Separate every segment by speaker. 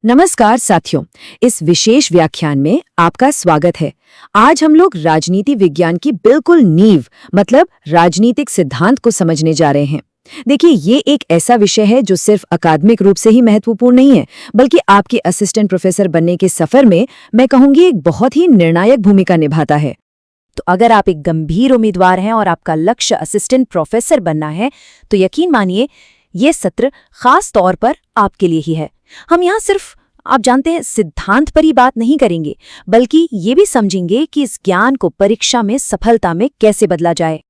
Speaker 1: नमस्कार साथियों, इस विशेष व्याख्यान में आपका स्वागत है। आज हम लोग राजनीति विज्ञान की बिल्कुल नींव मतलब राजनीतिक सिद्धांत को समझने जा रहे हैं। देखिए, ये एक ऐसा विषय है जो सिर्फ अकादमिक रूप से ही महत्वपूर्ण नहीं है, बल्कि आपके असिस्टेंट प्रोफेसर बनने के सफर में मैं कहूंगी एक बहुत ही निर्णायक भूमिका निभाता है।
Speaker 2: तो अगर आप एक गंभीर उम्मीदवार हैं और आपका लक्ष्य असिस्टेंट प्रोफेसर बनना है, तो यकीन मानिए ये सत्र खास तौर पर आपके लिए ही है। हम यहाँ सिर्फ आप जानते हैं सिद्धांत पर ही बात नहीं करेंगे, बल्कि ये भी समझेंगे कि इस ज्ञान को परीक्षा में सफलता में कैसे बदला जाए।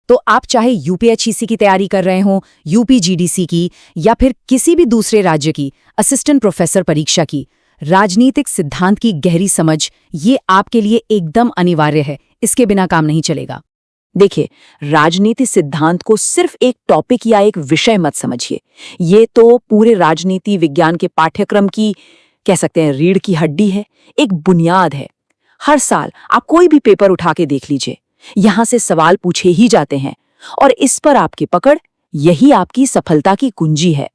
Speaker 1: तो आप चाहे यूपीएचईसी की तैयारी कर रहे हो, यूपीजीडीसी की या फिर किसी भी दूसरे राज्य की असिस्टेंट प्रोफेसर परीक्षा की, राजनीतिक सिद्धांत की गहरी समझ ये आपके लिए एकदम अनिवार्य है। इसके बिना काम नहीं चलेगा।
Speaker 2: देखिए, राजनीति सिद्धांत को सिर्फ एक टॉपिक या एक विषय मत समझिए। ये तो पूरे राजनीति विज्ञान के पाठ्यक्रम की कह सकते हैं रीढ़ की हड्डी है, एक बुनियाद है। हर साल आप कोई भी पेपर उठा के देख लीजिए, यहाँ से सवाल पूछे ही जाते हैं और इस पर आपकी पकड़, यही आपकी सफलता की कुंजी है।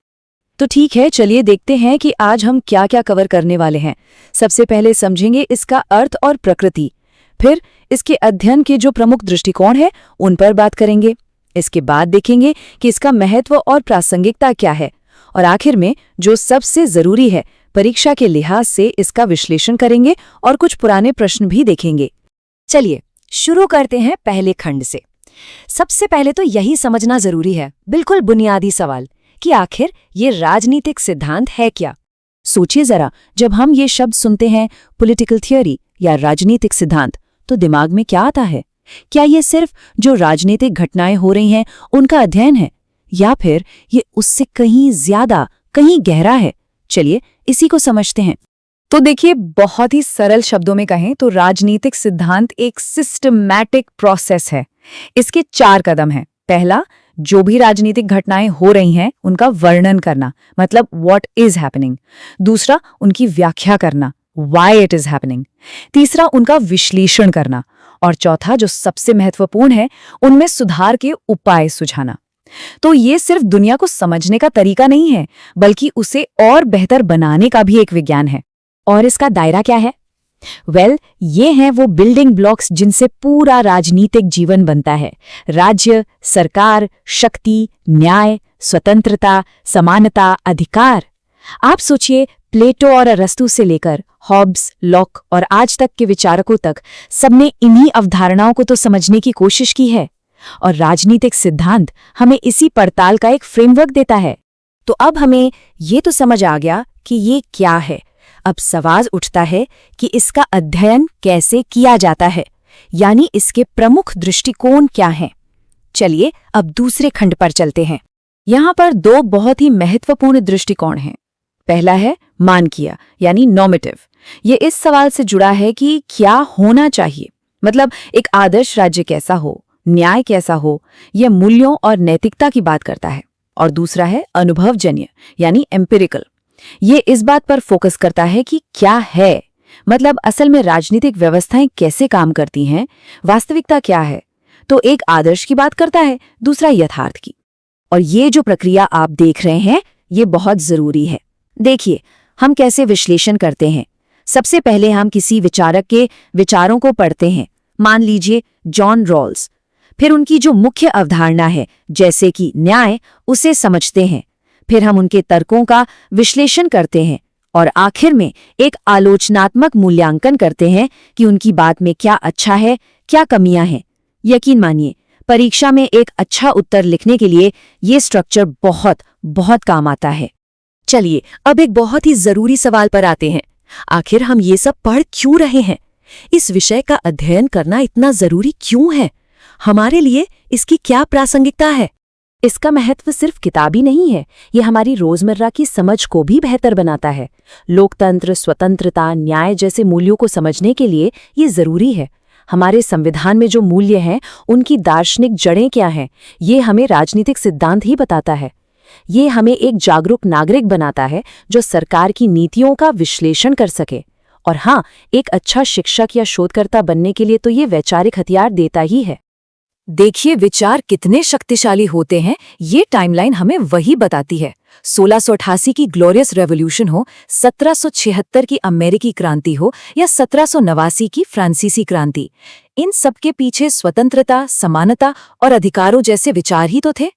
Speaker 1: तो ठीक है, चलिए देखते हैं कि आज हम क्या क्या कवर करने वाले हैं। सबसे पहले समझेंगे इसका अर्थ और प्रकृति, फिर इसके अध्ययन के जो प्रमुख दृष्टिकोण है उन पर बात करेंगे। इसके बाद देखेंगे कि इसका महत्व और प्रासंगिकता क्या है, और आखिर में जो सबसे जरूरी है, परीक्षा के लिहाज से इसका विश्लेषण करेंगे और कुछ पुराने प्रश्न भी देखेंगे।
Speaker 2: चलिए शुरू करते हैं पहले खंड से। सबसे पहले तो यही समझना जरूरी है, बिल्कुल बुनियादी सवाल, कि आखिर ये राजनीतिक सिद्धांत है क्या।
Speaker 1: सोचिए जरा, जब हम ये शब्द सुनते हैं पॉलिटिकल थियोरी या राजनीतिक सिद्धांत, तो दिमाग में क्या आता है? क्या ये सिर्फ जो राजनीतिक घटनाएं हो रही हैं उनका अध्ययन है, या फिर ये उससे कहीं ज्यादा, कहीं गहरा है? चलिए इसी को समझते हैं। तो देखिए, बहुत ही सरल शब्दों में कहें तो राजनीतिक सिद्धांत एक सिस्टमैटिक प्रोसेस है। इसके 4 कदम हैं। पहला, जो भी राजनीतिक घटनाएं हो रही हैं उनका वर्णन करना, मतलब व्हाट इज हैपनिंग। दूसरा, उनकी व्याख्या करना, व्हाई इट इज हैपनिंग। तीसरा, उनका विश्लेषण करना, और चौथा जो सबसे महत्वपूर्ण है, उनमें सुधार के उपाय सुझाना। तो ये सिर्फ दुनिया को समझने का तरीका नहीं है, बल्कि उसे और बेहतर बनाने का भी एक विज्ञान है। और इसका दायरा क्या है? ये हैं वो बिल्डिंग ब्लॉक्स जिनसे पूरा राजनीतिक जीवन बनता है। राज्य, सरकार, शक्ति, न्याय, स्वतंत्रता, समानता, अधिकार। आप सोचिए, प्लेटो और अरस्तु से लेकर हॉब्स, लॉक और आज तक के विचारकों तक सबने इन्हीं अवधारणाओं को तो समझने की कोशिश की है, और राजनीतिक सिद्धांत हमें इसी पड़ताल का एक फ्रेमवर्क देता है।
Speaker 2: तो अब हमें ये तो समझ आ गया कि ये क्या है। अब सवाल उठता है कि इसका अध्ययन कैसे किया जाता है, यानी इसके प्रमुख दृष्टिकोण क्या हैं। चलिए अब दूसरे खंड पर चलते हैं।
Speaker 1: यहाँ पर 2 बहुत ही महत्वपूर्ण दृष्टिकोण हैं। पहला है मानकीय यानी नॉर्मेटिव। ये इस सवाल से जुड़ा है कि क्या होना चाहिए, मतलब एक आदर्श राज्य कैसा हो, न्याय कैसा हो, यह मूल्यों और नैतिकता की बात करता है। और दूसरा है अनुभवजन्य यानी एम्पिरिकल। ये इस बात पर फोकस करता है कि क्या है, मतलब असल में राजनीतिक व्यवस्थाएं कैसे काम करती हैं, वास्तविकता क्या है। तो एक आदर्श की बात करता है, दूसरा यथार्थ की। और ये जो प्रक्रिया आप देख रहे हैं, ये बहुत जरूरी है। देखिए, हम कैसे विश्लेषण करते हैं। सबसे पहले हम किसी विचारक के विचारों को पढ़ते हैं, मान लीजिए जॉन रॉल्स। फिर उनकी जो मुख्य अवधारणा है, जैसे कि न्याय, उसे समझते हैं। फिर हम उनके तर्कों का विश्लेषण करते हैं और आखिर में एक आलोचनात्मक मूल्यांकन करते हैं कि उनकी बात में क्या अच्छा है, क्या कमियां हैं। यकीन मानिए, परीक्षा में एक अच्छा उत्तर लिखने के लिए ये स्ट्रक्चर बहुत बहुत काम आता है।
Speaker 2: चलिए अब एक बहुत ही जरूरी सवाल पर आते हैं। आखिर हम ये सब पढ़ क्यों रहे हैं? इस विषय का अध्ययन करना इतना जरूरी क्यों है? हमारे लिए इसकी क्या प्रासंगिकता है?
Speaker 1: इसका महत्व सिर्फ किताबी नहीं है, ये हमारी रोजमर्रा की समझ को भी बेहतर बनाता है। लोकतंत्र, स्वतंत्रता, न्याय जैसे मूल्यों को समझने के लिए ये जरूरी है। हमारे संविधान में जो मूल्य हैं, उनकी दार्शनिक जड़ें क्या हैं, ये हमें राजनीतिक सिद्धांत ही बताता है। ये हमें एक जागरूक नागरिक बनाता है जो सरकार की नीतियों का विश्लेषण कर सके। और हाँ, एक अच्छा शिक्षक या शोधकर्ता बनने के लिए तो ये वैचारिक हथियार देता ही है।
Speaker 2: देखिए विचार कितने शक्तिशाली होते हैं, ये टाइमलाइन हमें वही बताती है। 1688 की ग्लोरियस रेवोल्यूशन हो, 1776 की अमेरिकी क्रांति हो या 1789 की फ्रांसीसी क्रांति, इन सब के पीछे स्वतंत्रता, समानता और अधिकारों जैसे विचार ही तो थे।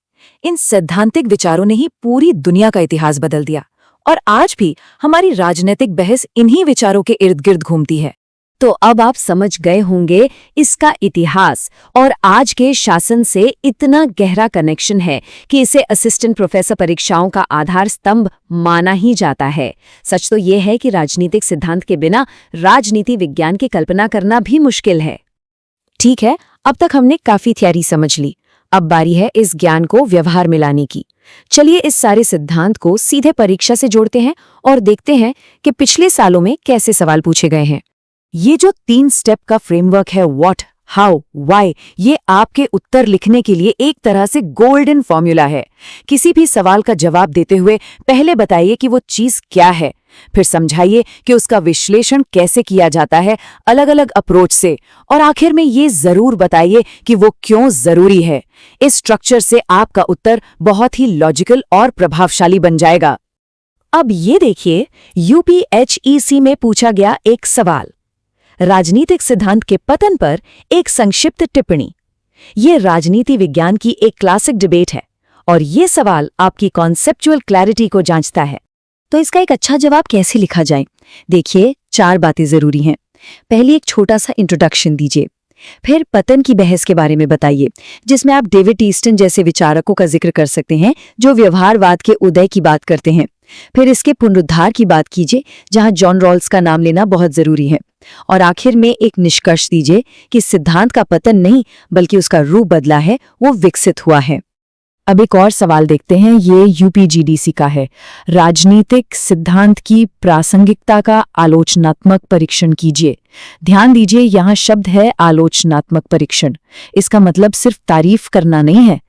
Speaker 2: इन सैद्धांतिक विचारों ने ही पूरी दुनिया का इतिहास बदल दिया और आज भी हमारी राजनीतिक बहस इन्हीं विचारों के इर्द गिर्द घूमती है।
Speaker 1: तो अब आप समझ गए होंगे इसका इतिहास और आज के शासन से इतना गहरा कनेक्शन है कि इसे असिस्टेंट प्रोफेसर परीक्षाओं का आधार स्तंभ माना ही जाता है। सच तो ये है कि राजनीतिक सिद्धांत के बिना राजनीति विज्ञान की कल्पना करना भी मुश्किल है। ठीक है, अब तक हमने काफी थ्योरी समझ ली, अब बारी है इस ज्ञान को व्यवहार में लाने की। चलिए इस सारे सिद्धांत को सीधे परीक्षा से जोड़ते हैं और देखते हैं कि पिछले सालों में कैसे सवाल पूछे गए हैं। ये जो 3 स्टेप का फ्रेमवर्क है, व्हाट, हाउ, व्हाई, ये आपके उत्तर लिखने के लिए एक तरह से गोल्डन फॉर्मूला है। किसी भी सवाल का जवाब देते हुए पहले बताइए कि वो चीज क्या है, फिर समझाइए कि उसका विश्लेषण कैसे किया जाता है अलग अलग अप्रोच से, और आखिर में ये जरूर बताइए कि वो क्यों जरूरी है। इस स्ट्रक्चर से आपका उत्तर बहुत ही लॉजिकल और प्रभावशाली बन जाएगा। अब ये देखिए, यूपीएचईसी में पूछा गया एक सवाल, राजनीतिक सिद्धांत के पतन पर एक संक्षिप्त टिप्पणी। ये राजनीति विज्ञान की एक क्लासिक डिबेट है और ये सवाल आपकी कॉन्सेप्चुअल क्लैरिटी को जांचता है। तो इसका एक अच्छा जवाब कैसे लिखा जाए? देखिए, 4 बातें जरूरी हैं। पहली, एक छोटा सा इंट्रोडक्शन दीजिए, फिर पतन की बहस के बारे में बताइए, जिसमें आप डेविड ईस्टन जैसे विचारकों का जिक्र कर सकते हैं जो व्यवहारवाद के उदय की बात करते हैं। फिर इसके पुनरुद्धार की बात कीजिए, जहां जॉन रॉल्स का नाम लेना बहुत जरूरी है। और आखिर में एक निष्कर्ष दीजिए कि सिद्धांत का पतन नहीं बल्कि उसका रूप बदला है, वो विकसित हुआ है। अब एक और सवाल देखते हैं, ये यूपीजीडीसी का है। राजनीतिक सिद्धांत की प्रासंगिकता का आलोचनात्मक परीक्षण कीजिए। ध्यान दीजिए, यहाँ शब्द है आलोचनात्मक परीक्षण। इसका मतलब सिर्फ तारीफ करना नहीं है।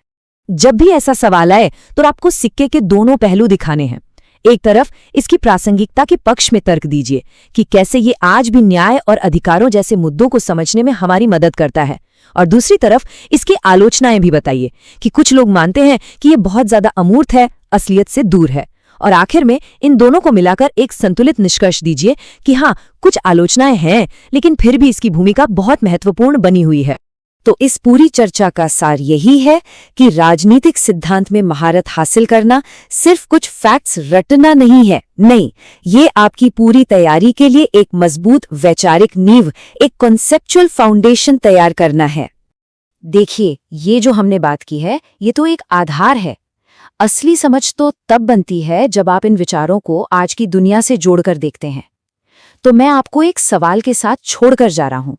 Speaker 1: जब भी ऐसा सवाल आए तो आपको सिक्के के दोनों पहलू दिखाने हैं। एक तरफ इसकी प्रासंगिकता के पक्ष में तर्क दीजिए कि कैसे ये आज भी न्याय और अधिकारों जैसे मुद्दों को समझने में हमारी मदद करता है, और दूसरी तरफ इसकी आलोचनाएं भी बताइए कि कुछ लोग मानते हैं कि ये बहुत ज्यादा अमूर्त है, असलियत से दूर है। और आखिर में इन दोनों को मिलाकर एक संतुलित निष्कर्ष दीजिए कि हाँ, कुछ आलोचनाएं हैं लेकिन फिर भी इसकी भूमिका बहुत महत्वपूर्ण बनी हुई है। तो इस पूरी चर्चा का सार यही है कि राजनीतिक सिद्धांत में महारत हासिल करना सिर्फ कुछ फैक्ट्स रटना नहीं है। नहीं, ये आपकी पूरी तैयारी के लिए एक मजबूत वैचारिक नींव, एक कॉन्सेप्चुअल फाउंडेशन तैयार करना है। देखिए, ये जो हमने बात की है, ये तो एक आधार है। असली समझ तो तब बनती है जब आप इन विचारों को आज की दुनिया से जोड़कर देखते हैं। तो मैं आपको एक सवाल के साथ छोड़कर जा रहा हूं।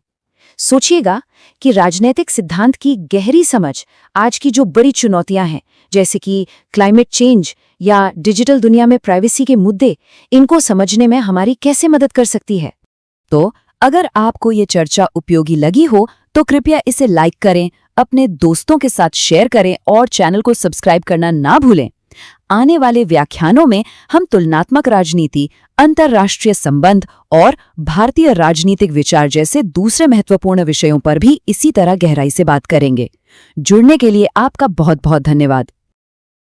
Speaker 1: सोचिएगा कि राजनीतिक सिद्धांत की गहरी समझ आज की जो बड़ी चुनौतियां हैं, जैसे कि क्लाइमेट चेंज या डिजिटल दुनिया में प्राइवेसी के मुद्दे, इनको समझने में हमारी कैसे मदद कर सकती है। तो अगर आपको ये चर्चा उपयोगी लगी हो तो कृपया इसे लाइक करें, अपने दोस्तों के साथ शेयर करें और चैनल को सब्सक्राइब करना ना भूलें। आने वाले व्याख्यानों में हम तुलनात्मक राजनीति, अंतर्राष्ट्रीय संबंध और भारतीय राजनीतिक विचार जैसे दूसरे महत्वपूर्ण विषयों पर भी इसी तरह गहराई से बात करेंगे। जुड़ने के लिए आपका बहुत बहुत धन्यवाद।